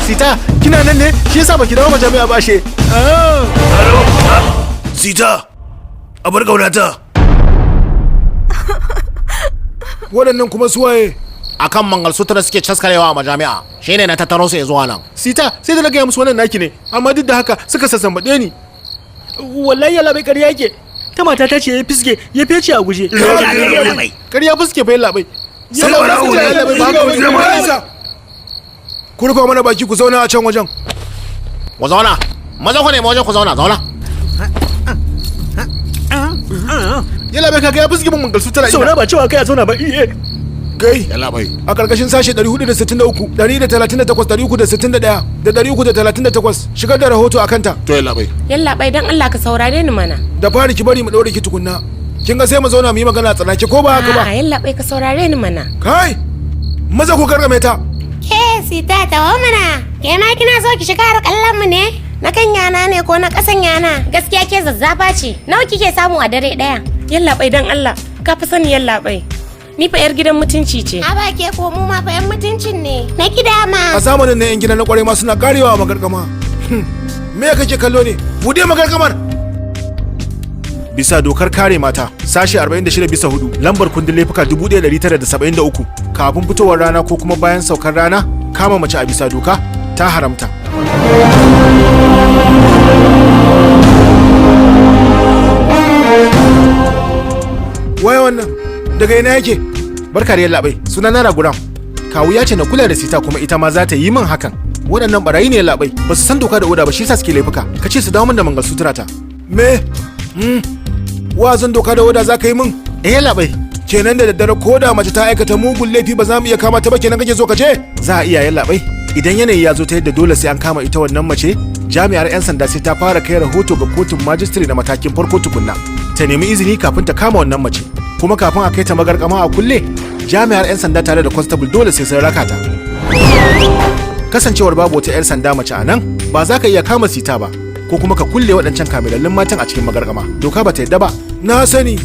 Sita, kina nan ne? Shi yasa baki dawo majami'a ba she. Sita, a bar gaunata. Waɗannan kuma suwaye? Akan mangalsutra suke caskarewa a majami'a. Shine na tattaro su zuwa nan. Sita, sai da na gaya musu wannan naki ne, amma duk da haka suka sassambaɗe ni. Wallahi yalla bai ƙarya yake. Ta mata ta ce ya fiske, ya fece a guje. Ƙarya fiske fa yalla bai. Ku rufa mana baki ku zauna a can wajen. Ku zauna. Maza ku ne wajen ku zauna, zauna. Yalla bai kaga ya fuski mun mangalsutra. Zauna ba cewa kai a zauna ba. Kai, yalla bai. A karkashin sashe 463, 138, 361 da 338 shigar da rahoto akan ta. To yalla bai. Yalla bai dan Allah ka saurare ni mana. Da fari ki bari mu daure ki tukunna. Kin ga sai mu zauna mu yi magana tsanake ko ba haka ba? A yalla bai ka saurare ni mana. Kai! Maza ku gargame ta. Ke Sita tawo mana. Ke ma kina so ki shiga har kallon mu ne? Na kan yana ne ko na kasan yana? Gaskiya ke zazzafa ce. Nawa kike samu a dare daya? Yalla bai dan Allah. Ka fi sani yalla bai. Ni fa yar gidan mutunci ce. A ba ke ko mu ma fa yan mutuncin ne. Na gida ma. A zamanin nan yan gidan na kware ma suna karewa magargama. Me kake kallo ne? Bude magargamar. Bisa dokar kare mata, sashi 46 bisa 4, lambar kundin laifuka 1973, kafin fitowar rana ko kuma bayan saukar rana, kama mace a bisa doka ta haramta. Waye wannan? Daga ina yake? Barka da yallaɓai, suna na Guram. Kawu ya ce na kula da Sita kuma ita ma za ta yi min hakan. Waɗannan barayi ne yallaɓai, ba su san doka da oda ba shi yasa suke laifuka. Ka ce su dawo min da mangalsutura ta. Me? Wazan doka da oda za ka yi min? Yallaɓai. Kenan da daddare ko da mace ta aikata mugun laifi ba za mu iya kama ta ba kenan kake so ka ce? Za a iya yallaɓai. Idan yanayi ya zo ta yadda dole sai an kama ita wannan mace, jami'ar 'yan sanda sai ta fara kai rahoto ga kotun majistare na matakin farko tukunna. Ta nemi izini kafin ta kama wannan mace. Kuma kafin a kai ta magarkama a kulle, jami'ar 'yan sanda tare da constable dole sai sun raka ta. Kasancewar babu wata 'yar sanda mace a nan, ba za ka iya kama Sita ba, ko kuma ka kulle waɗancan kamilallin matan a cikin magarkama. Doka ba ta yadda ba. Na sani.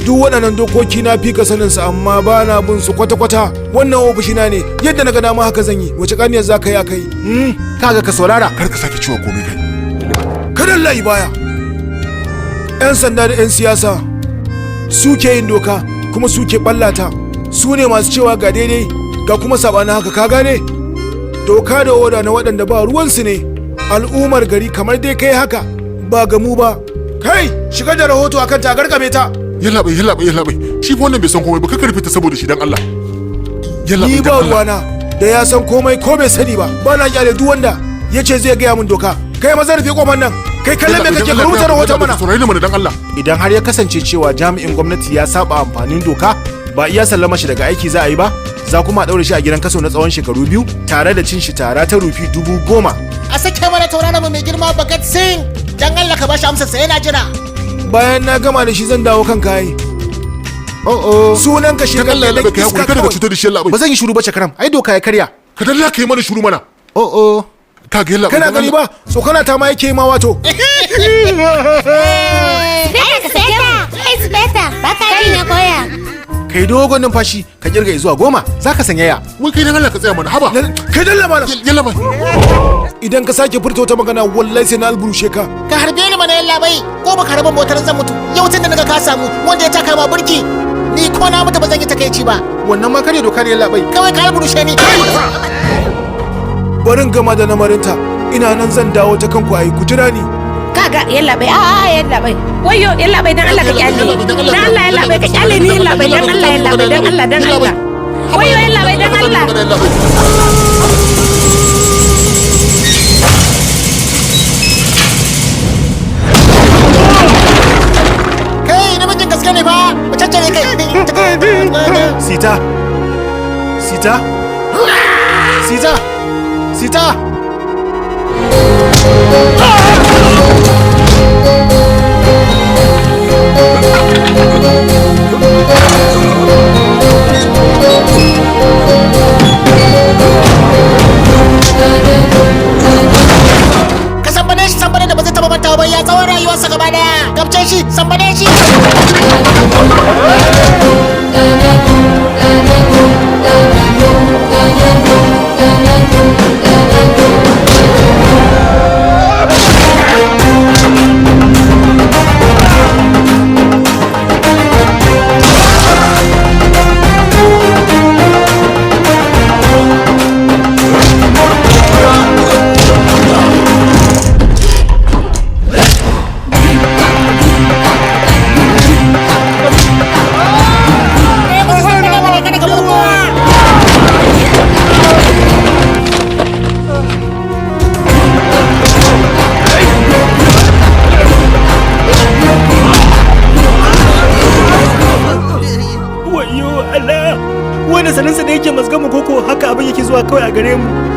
Duk waɗannan dokoki na fi ka sanin su amma ba na bin su kwata-kwata. Wannan ofishina ne, yadda na ga dama haka zan yi. Wace ƙaniyar za ka yi a kai? Kaga ka saurara. Kar ka sake ciwo komai kai. Kadan layi baya. 'Yan sanda da 'yan siyasa suke yin doka kuma suke ballata. Su ne masu cewa ga daidai ga kuma sabanin haka, ka gane? Doka da oda na waɗanda ba ruwansu ne. Al'ummar gari kamar dai kai haka ba ga mu ba. Kai, shiga da rahoto akan ta garkame ta. Yallaɓai. Shi fa wannan bai san komai ba, ka karfe ta saboda shi dan Allah. Ni ba ruwana da ya san komai ko bai sani ba. Ba na kyale duk wanda ya ce zai gaya min doka. Kai maza rufe kofar nan. Kai kallon me kake ka rubuta rahoton mana. Saurari mana dan Allah. Idan har ya kasance cewa jami'in gwamnati ya saba amfanin doka, ba iya sallama shi daga aiki za a yi ba, za kuma a daure shi a gidan kaso na tsawon shekaru 2 tare da cin shi tara ta rufi 10,000. A sake mana tauraron mai girma Bhagat Singh. Dan Allah ka bashi amsa sai yana jira. Bayan na gama da shi zan dawo kan kayi. Sunan ka shekar Allah ya labe kai hakuri kada ka cutar da shi Allah. Ba zan yi shiru ba Chakram, ai doka ya karya. Ka dalla kai mana shiru mana. Ka ga Allah. Kana gani ba? So kana ta ma yake ma wato. Baka ji na koya. Kai dogon numfashi ka kirga zuwa 10 zaka sanya ya. Wai kai dan Allah ka tsaya mana haba. Kai dalla mana. Yalla ba. Idan ka sake furta wata magana wallahi sai na alburushe ka. Ka harbe ni mana yalla bai. Ko baka harba motar zan mutu. Yau tun da naga ka samu wanda ya taka ma burki. Ni ko na mutu ba zan yi takeici ba. Wannan ma kare doka ne yalla bai. Kawai ka alburushe ni. Barin gama da namarinta. Ina nan zan dawo ta kanku ayi ku jira ni. Kaga yalla bai yalla bai. Wayo yalla bai dan Allah ka kyale. Dan Allah yalla bai ka kyale ni yalla bai dan Allah yalla bai dan Allah dan Allah. Wayo yalla bai dan Allah. Kai namijin gaske ne fa. Macece ne kai. Sita. Ka sambane shi sambane da ba zai taba mantawa ba ya tsawon rayuwarsa gaba daya. Gabce shi sambane shi. tunaninsa ne yake mazgan mu koko haka abin yake zuwa kawai a gare mu.